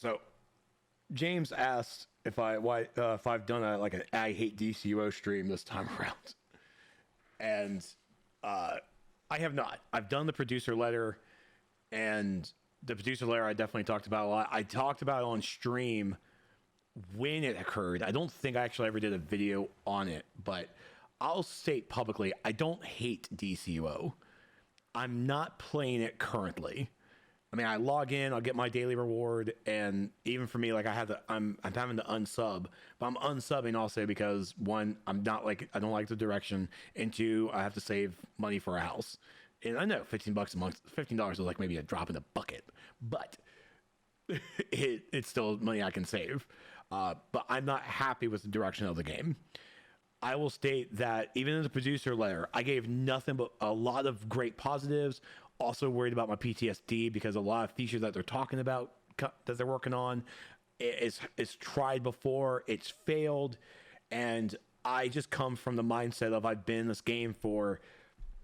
So James asked if I've done like an I hate DCUO stream this time around, and I have not. I've done the producer letter, and the producer letter I definitely talked about a lot. I talked about it on stream when it occurred. I don't think I actually ever did a video on it, but I'll state publicly, I don't hate DCUO. I'm not playing it currently. I mean, I log in, I'll get my daily reward, and even for me, like I'm having to unsub, but I'm unsubbing also because one, I don't like the direction, and two, I have to save money for a house. And I know $15 a month, $15 is like maybe a drop in the bucket, but it's still money I can save. But I'm not happy with the direction of the game. I will state that even in the producer letter, I gave nothing but a lot of great positives. Also worried about my PTSD because a lot of features that they're talking about that they're working on is tried before, it's failed, and I just come from the mindset of I've been in this game for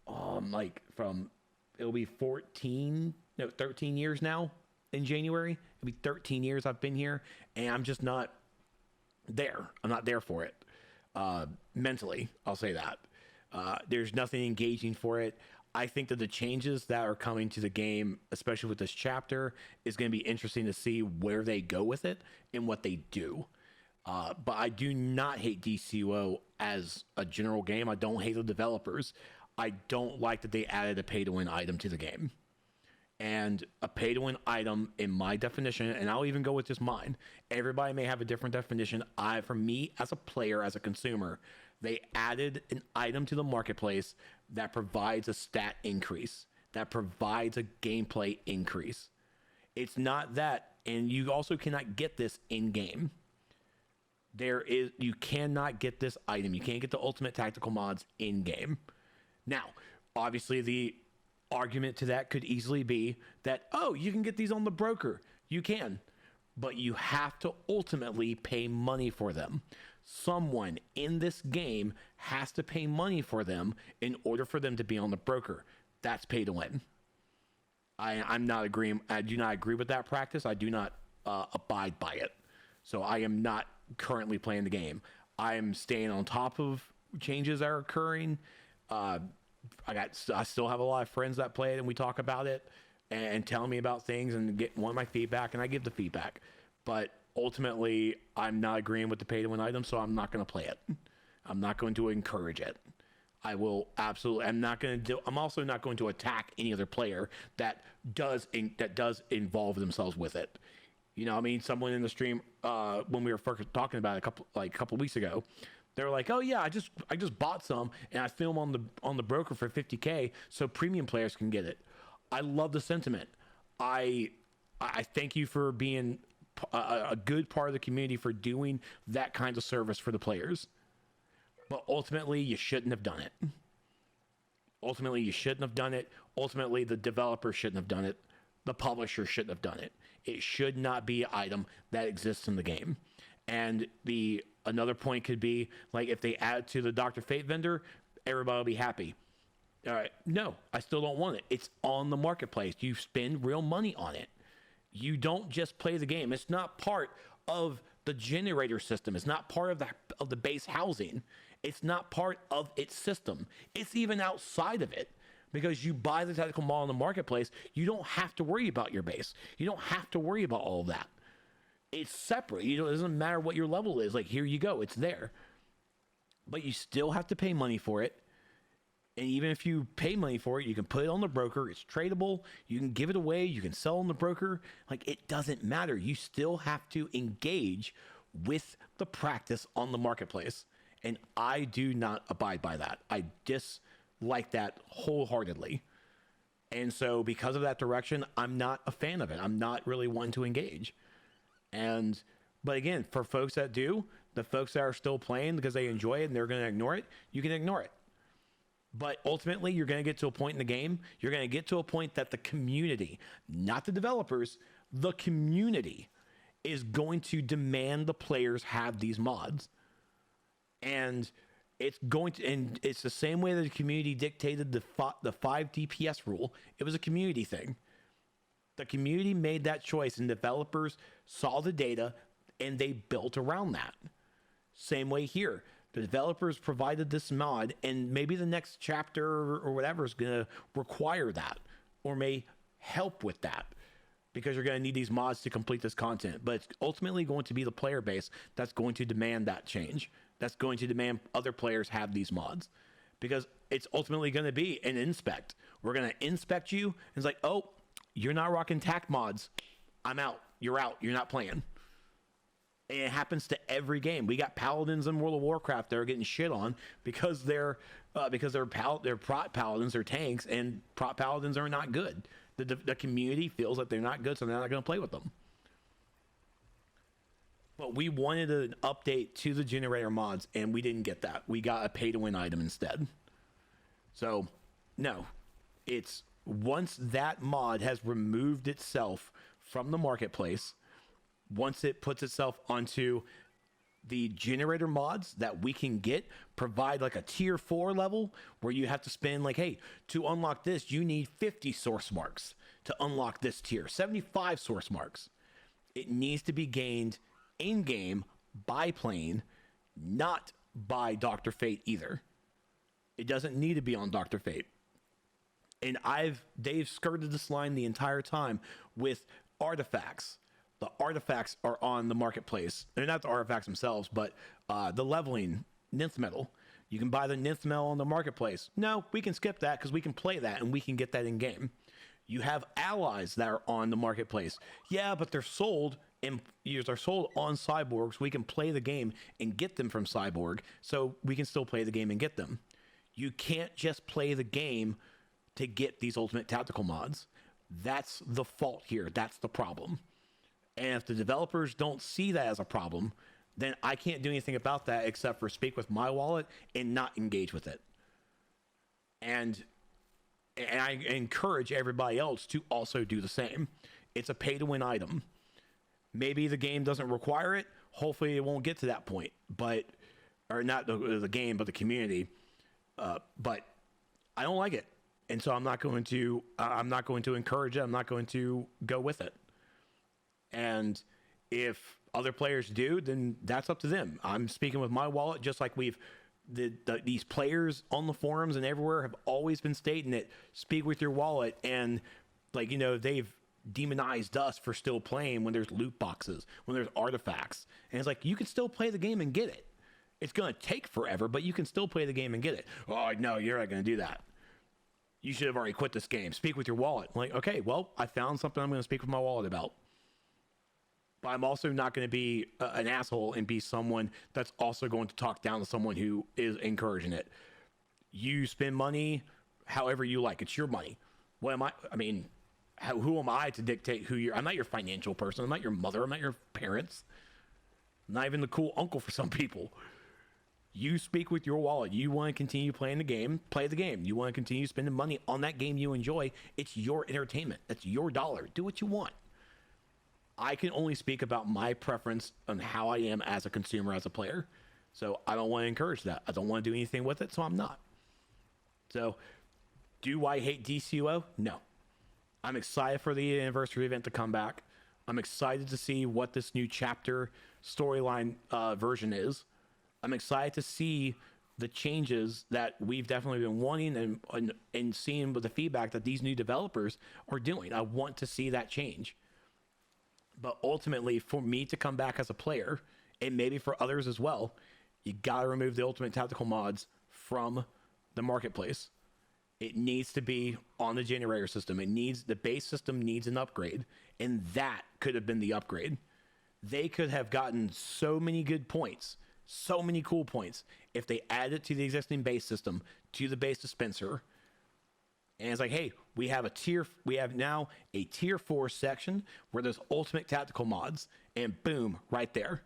it'll be 13 years now. In January, it'll be 13 years I've been here, and I'm just not there. I'm not there for it. Mentally, I'll say that. There's nothing engaging for it. I think that the changes that are coming to the game, especially with this chapter, is going to be interesting to see where they go with it and what they do. But I do not hate DCUO as a general game. I don't hate the developers. I don't like that they added a pay-to-win item to the game. And a pay-to-win item, in my definition, and I'll even go with just mine, everybody may have a different definition. For me, as a player, as a consumer, they added an item to the marketplace that provides a stat increase, that provides a gameplay increase. It's not that, and you also cannot get this in-game. You cannot get this item. You can't get the ultimate tactical mods in-game. Now, obviously, the argument to that could easily be that, oh, you can get these on the broker. You can, but you have to ultimately pay money for them. Someone in this game has to pay money for them in order for them to be on the broker. That's pay to win. I'm not agreeing. I do not agree with that practice. I do not abide by it. So I am not currently playing the game. I am staying on top of changes that are occurring. I still have a lot of friends that play it, and we talk about it and tell me about things and want my feedback, and I give the feedback. But ultimately, I'm not agreeing with the pay-to-win item, so I'm not going to play it. I'm not going to encourage it. I'm also not going to attack any other player that does involve themselves with it. You know, I mean, someone in the stream when we were first talking about it a couple weeks ago, they were like, "Oh yeah, I just bought some and I film on the broker for $50K so premium players can get it." I love the sentiment. I thank you for being a good part of the community for doing that kind of service for the players. But ultimately, you shouldn't have done it. Ultimately, you shouldn't have done it. Ultimately, the developer shouldn't have done it. The publisher shouldn't have done it. It should not be an item that exists in the game. And another point could be, like, if they add to the Dr. Fate vendor, everybody will be happy. All right, no, I still don't want it. It's on the marketplace. You spend real money on it. You don't just play the game. It's not part of the generator system. It's not part of the base housing. It's not part of its system. It's even outside of it. Because you buy the tactical model in the marketplace, you don't have to worry about your base. You don't have to worry about all of that. It's separate. It doesn't matter what your level is. Like, here you go. It's there. But you still have to pay money for it. And even if you pay money for it, you can put it on the broker. It's tradable. You can give it away. You can sell on the broker. Like, it doesn't matter. You still have to engage with the practice on the marketplace. And I do not abide by that. I dislike that wholeheartedly. And so because of that direction, I'm not a fan of it. I'm not really one to engage. But again, for folks that do, the folks that are still playing because they enjoy it and they're going to ignore it, you can ignore it. But ultimately, you're going to get to a point in the game, you're going to get to a point that the community, not the developers, the community is going to demand the players have these mods. And it's the same way that the community dictated the 5 DPS rule. It was a community thing. The community made that choice, and developers saw the data and they built around that. Same way here. The developers provided this mod, and maybe the next chapter or whatever is going to require that or may help with that, because you're going to need these mods to complete this content. But it's ultimately going to be the player base that's going to demand that change. That's going to demand other players have these mods, because it's ultimately going to be an inspect. We're going to inspect you, and it's like, oh, you're not rocking TAC mods. I'm out. You're out. You're not playing. And it happens to every game. We got paladins in World of Warcraft that are getting shit on because they're prot paladins, they're tanks, and prot paladins are not good. The community feels like they're not good, so they're not going to play with them. But we wanted an update to the generator mods, and we didn't get that. We got a pay-to-win item instead. So, no. It's once that mod has removed itself from the marketplace, once it puts itself onto the generator mods that we can get, provide like a tier 4 level where you have to spend like, hey, to unlock this, you need 50 source marks to unlock this tier, 75 source marks. It needs to be gained in-game by playing, not by Dr. Fate either. It doesn't need to be on Dr. Fate. And they've skirted this line the entire time with artifacts. The artifacts are on the marketplace. They're not the artifacts themselves, but the leveling Nth Metal. You can buy the Nth Metal on the marketplace. No, we can skip that because we can play that and we can get that in game. You have allies that are on the marketplace. Yeah, but they're sold on Cyborg, so we can play the game and get them from Cyborg, so we can still play the game and get them. You can't just play the game to get these ultimate tactical mods. That's the fault here. That's the problem. And if the developers don't see that as a problem, then I can't do anything about that except for speak with my wallet and not engage with it. And I encourage everybody else to also do the same. It's a pay-to-win item. Maybe the game doesn't require it. Hopefully it won't get to that point. Or not the game, but the community. But I don't like it. And so I'm not going to encourage it. I'm not going to go with it. And if other players do, then that's up to them. I'm speaking with my wallet, just like these players on the forums and everywhere have always been stating it. Speak with your wallet, and they've demonized us for still playing when there's loot boxes, when there's artifacts, and it's like you can still play the game and get it. It's gonna take forever, but you can still play the game and get it. Oh no, you're not gonna do that. You should have already quit this game. Speak with your wallet. I'm like, okay, well, I found something I'm going to speak with my wallet about. But I'm also not going to be an asshole and be someone that's also going to talk down to someone who is encouraging it. You spend money however you like. It's your money. What am I? I mean, who am I to dictate who you're? I'm not your financial person. I'm not your mother. I'm not your parents. I'm not even the cool uncle for some people. You speak with your wallet. You want to continue playing the game, play the game. You want to continue spending money on that game you enjoy. It's your entertainment. That's your dollar. Do what you want. I can only speak about my preference on how I am as a consumer, as a player. So I don't want to encourage that. I don't want to do anything with it, so I'm not. So do I hate DCUO? No. I'm excited for the anniversary event to come back. I'm excited to see what this new chapter storyline version is. I'm excited to see the changes that we've definitely been wanting and seeing with the feedback that these new developers are doing. I want to see that change. But ultimately, for me to come back as a player, and maybe for others as well, you got to remove the ultimate tactical mods from the marketplace. It needs to be on the generator system. The base system needs an upgrade, and that could have been the upgrade. They could have gotten so many good points, so many cool points, if they add it to the existing base system, to the base dispenser. And it's like, hey, we have now a tier 4 section where there's ultimate tactical mods, and boom, right there.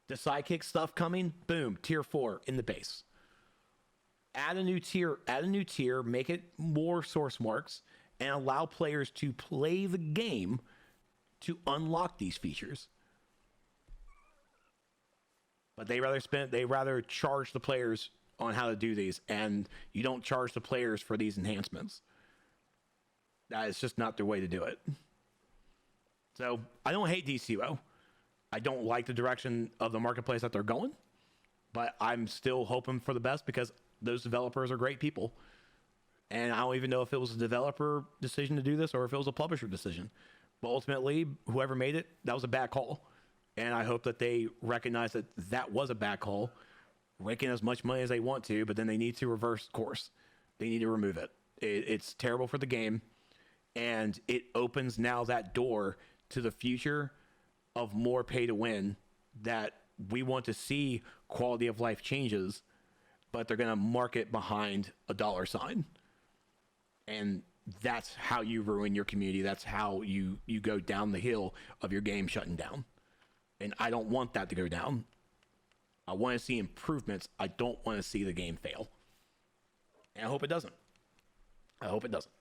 The sidekick stuff coming, boom, tier 4 in the base. Add a new tier, make it more source marks, and allow players to play the game to unlock these features. But they rather charge the players on how to do these, and you don't charge the players for these enhancements. That is just not the way to do it. So I don't hate DCUO. I don't like the direction of the marketplace that they're going, but I'm still hoping for the best because those developers are great people. And I don't even know if it was a developer decision to do this or if it was a publisher decision. But ultimately, whoever made it, that was a bad call. And I hope that they recognize that that was a bad call, making as much money as they want to, but then they need to reverse course. They need to remove it. It's terrible for the game. And it opens now that door to the future of more pay to win, that we want to see quality of life changes, but they're going to market behind a dollar sign. And that's how you ruin your community. That's how you go down the hill of your game shutting down. And I don't want that to go down. I want to see improvements. I don't want to see the game fail. And I hope it doesn't. I hope it doesn't.